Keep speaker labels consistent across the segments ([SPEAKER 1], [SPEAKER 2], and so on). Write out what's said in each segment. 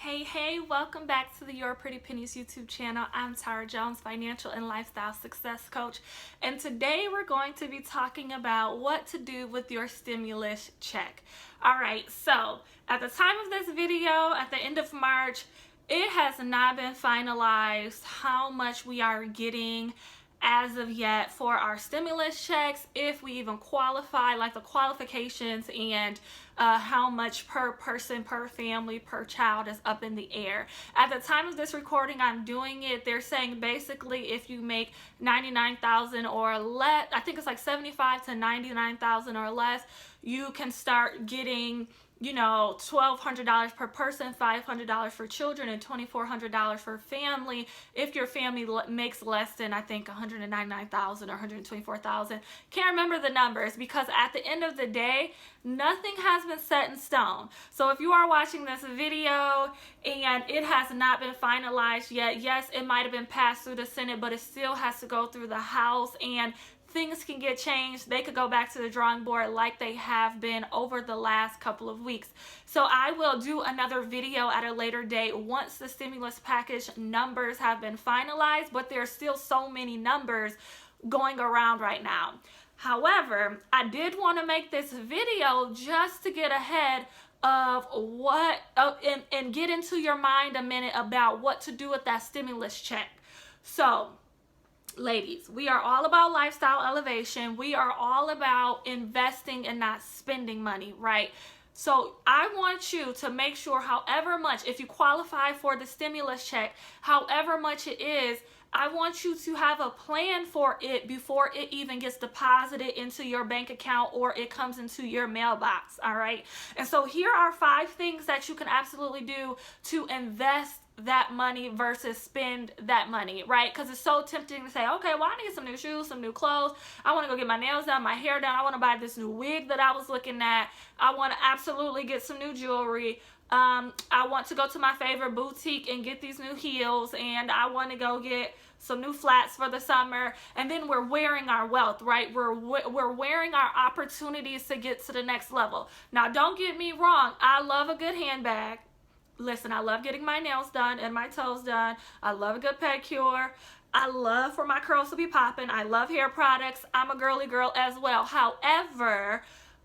[SPEAKER 1] Hey, welcome back to the Your Pretty Pennies YouTube channel. I'm Tara Jones, financial and lifestyle success coach. And today we're going to be talking about what to do with your stimulus check. All right, so at the time of this video, at the end of March, it has not been finalized how much we are getting as of yet for our stimulus checks, if we even qualify, like the qualifications and how much per person, per family, per child is up in the air. At the time of this recording, I'm doing it. They're saying basically if you make $99,000 or less, I think it's like $75,000 to $99,000 or less, you can start getting, you know, $1,200 per person, $500 for children, and $2,400 for family. If your family makes less than, I think, $199,000 or $124,000, can't remember the numbers, because at the end of the day, nothing has been set in stone. So if you are watching this video and it has not been finalized yet, yes, it might have been passed through the Senate, but it still has to go through the House, and things can get changed. They could go back to the drawing board like they have been over the last couple of weeks. So I will do another video at a later date once the stimulus package numbers have been finalized, but there's still so many numbers going around right now. However, I did want to make this video just to get ahead of what, and get into your mind a minute about what to do with that stimulus check. So, ladies, we are all about lifestyle elevation. We are all about investing and not spending money, right? So I want you to make sure, however much, if you qualify for the stimulus check, however much it is, I want you to have a plan for it before it even gets deposited into your bank account or it comes into your mailbox, all right? And so here are 5 things that you can absolutely do to invest that money versus spend that money, right? Because it's so tempting to say, okay, well, I need some new shoes, some new clothes. I want to go get my nails done, my hair done. I want to buy this new wig that I was looking at. I want to absolutely get some new jewelry. I want to go to my favorite boutique and get these new heels, and I want to go get some new flats for the summer. And then we're wearing our wealth, right? We're wearing our opportunities to get to the next level. Now, don't get me wrong. I love a good handbag. Listen, I love getting my nails done and my toes done. I love a good pedicure. I love for my curls to be popping. I love hair products. I'm a girly girl as well. However,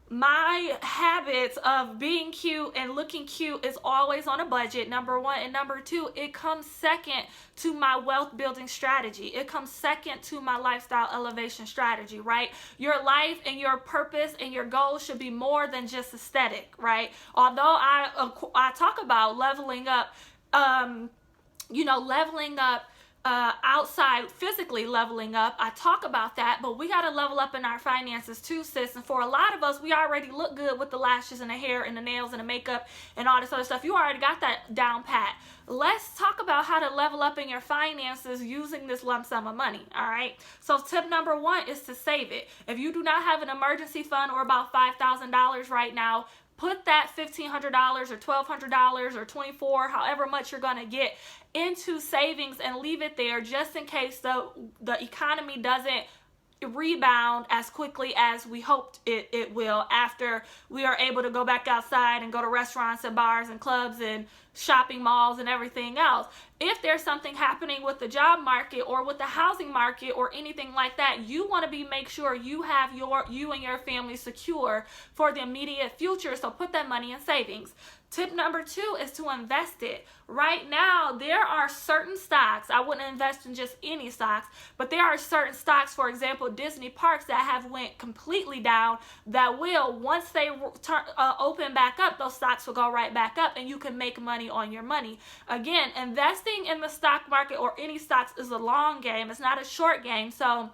[SPEAKER 1] my habits of being cute and looking cute is always on a budget, number one. And number two, it comes second to my wealth building strategy. It comes second to my lifestyle elevation strategy, right? Your life and your purpose and your goals should be more than just aesthetic, right? Although I talk about leveling up, leveling up, outside, physically leveling up. I talk about that, but we got to level up in our finances too, sis. And for a lot of us, we already look good with the lashes and the hair and the nails and the makeup and all this other stuff. You already got that down pat. Let's talk about how to level up in your finances using this lump sum of money, all right? So tip number 1 is to save it. If you do not have an emergency fund or about $5,000 right now, put that $1,500 or $1,200 or $2,400, however much you're going to get, into savings and leave it there just in case the economy doesn't rebound as quickly as we hoped it will after we are able to go back outside and go to restaurants and bars and clubs and shopping malls and everything else. If there's something happening with the job market or with the housing market or anything like that, you want to make sure you have you and your family secure for the immediate future. So put that money in savings. Tip number 2 is to invest it. Right now, there are certain stocks. I wouldn't invest in just any stocks, but there are certain stocks, for example, Disney parks, that have went completely down, that will, once they open back up, those stocks will go right back up and you can make money on your money. Again, investing in the stock market or any stocks is a long game. It's not a short game. So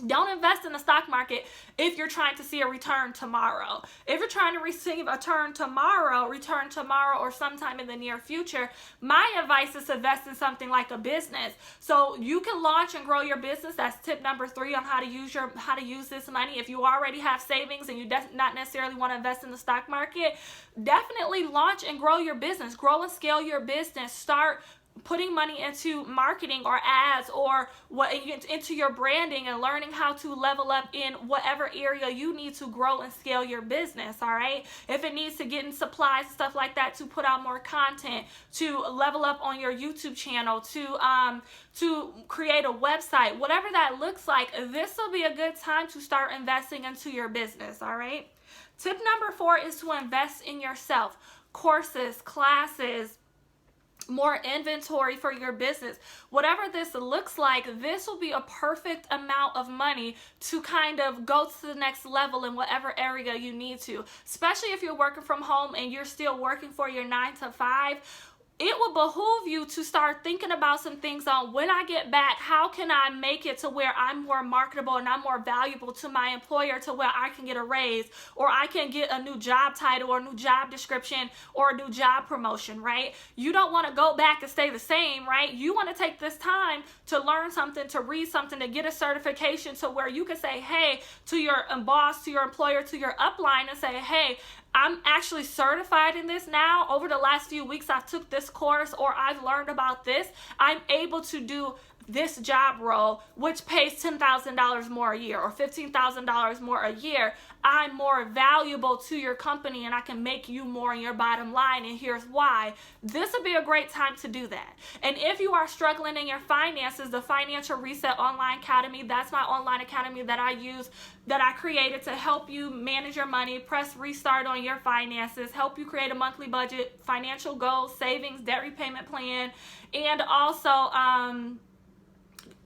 [SPEAKER 1] don't invest in the stock market if you're trying to see a return tomorrow. If you're trying to receive a return tomorrow or sometime in the near future, my advice is to invest in something like a business. So you can launch and grow your business. That's tip number 3 on how to use this money. If you already have savings and you not necessarily want to invest in the stock market, definitely launch and grow your business. Grow and scale your business. Start putting money into marketing or ads or into your branding and learning how to level up in whatever area you need to grow and scale your business. All right, if it needs to get in supplies, stuff like that, to put out more content, to level up on your YouTube channel, to create a website, whatever that looks like, this will be a good time to start investing into your business. All right, tip number 4 is to invest in yourself. Courses, classes, more inventory for your business. Whatever this looks like, this will be a perfect amount of money to kind of go to the next level in whatever area you need to, especially if you're working from home and you're still working for your 9 to 5. It will behoove you to start thinking about some things on, when I get back, how can I make it to where I'm more marketable and I'm more valuable to my employer, to where I can get a raise, or I can get a new job title or a new job description or a new job promotion, right? You don't want to go back and stay the same, right? You want to take this time to learn something, to read something, to get a certification, to where you can say, hey, to your boss, to your employer, to your upline, and say, hey, I'm actually certified in this now. Over the last few weeks, I took this course, or I've learned about this. I'm able to do this job role, which pays $10,000 more a year or $15,000 more a year. I'm more valuable to your company and I can make you more in your bottom line, and here's why. This would be a great time to do that. And if you are struggling in your finances, the Financial Reset Online Academy, that's my online academy that I use, that I created to help you manage your money, press restart on your finances, help you create a monthly budget, financial goals, savings, debt repayment plan, and also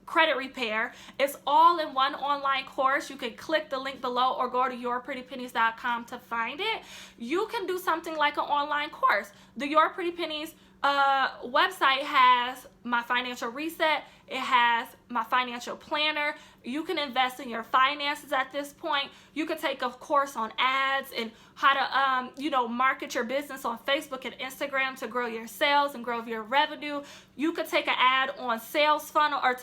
[SPEAKER 1] credit repair. It's all in one online course. You can click the link below or go to yourprettypennies.com to find it. You can do something like an online course. The Your Pretty Pennies website has my financial reset. It has my financial planner. You can invest in your finances at this point. You could take a course on ads and how to, market your business on Facebook and Instagram to grow your sales and grow your revenue. You could take an ad on sales funnel, or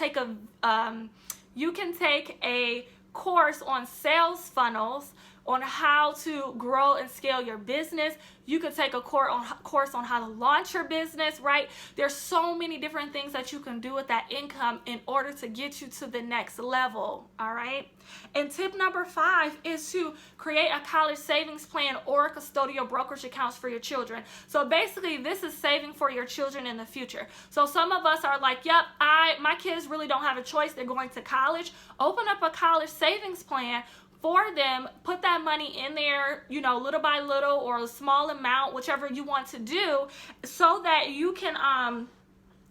[SPEAKER 1] you can take a course on sales funnels, on how to grow and scale your business. You could take a course on how to launch your business, right? There's so many different things that you can do with that income in order to get you to the next level, all right? And tip number 5 is to create a college savings plan or custodial brokerage accounts for your children. So basically, this is saving for your children in the future. So some of us are like, yep, my kids really don't have a choice. They're going to college. Open up a college savings plan for them, put that money in there, little by little, or a small amount, whichever you want to do, so that you can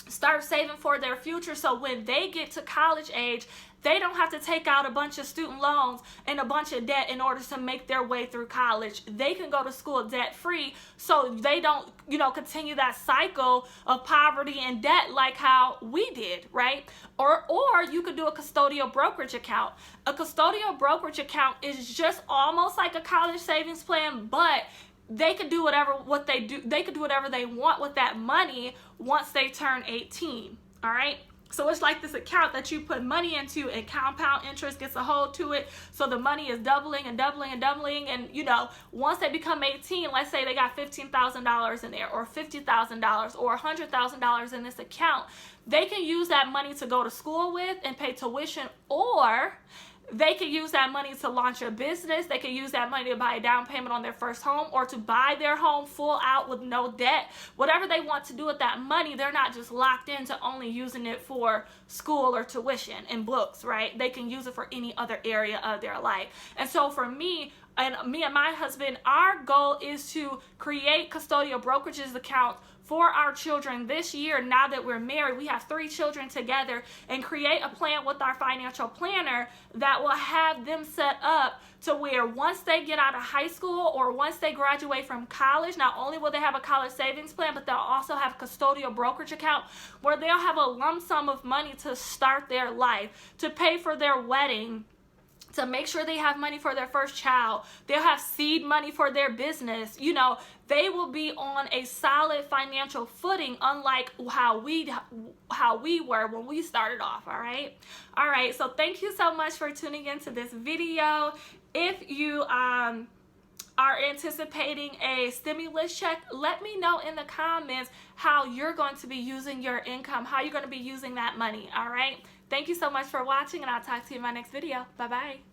[SPEAKER 1] start saving for their future. So when they get to college age, they don't have to take out a bunch of student loans and a bunch of debt in order to make their way through college. They can go to school debt free, so they don't, continue that cycle of poverty and debt like how we did, right? Or you could do a custodial brokerage account. A custodial brokerage account is just almost like a college savings plan, but they could do whatever they want with that money once they turn 18. All right. So it's like this account that you put money into, and compound interest gets a hold to it. So the money is doubling and doubling and doubling. And, once they become 18, let's say they got $15,000 in there, or $50,000 or $100,000 in this account, they can use that money to go to school with and pay tuition, or they could use that money to launch a business. They could use that money to buy a down payment on their first home, or to buy their home full out with no debt. Whatever they want to do with that money, they're not just locked into only using it for school or tuition and books, right? They can use it for any other area of their life. And so for me and my husband, our goal is to create custodial brokerages accounts for our children this year. Now that we're married, we have 3 children together, and create a plan with our financial planner that will have them set up to where once they get out of high school or once they graduate from college, not only will they have a college savings plan, but they'll also have a custodial brokerage account where they'll have a lump sum of money to start their life, to pay for their wedding, to make sure they have money for their first child. They'll have seed money for their business. They will be on a solid financial footing, unlike how we were when we started off. All right. So thank you so much for tuning into this video. If you are anticipating a stimulus check, let me know in the comments how you're going to be using your income, how you're going to be using that money. All right. Thank you so much for watching, and I'll talk to you in my next video. Bye-bye.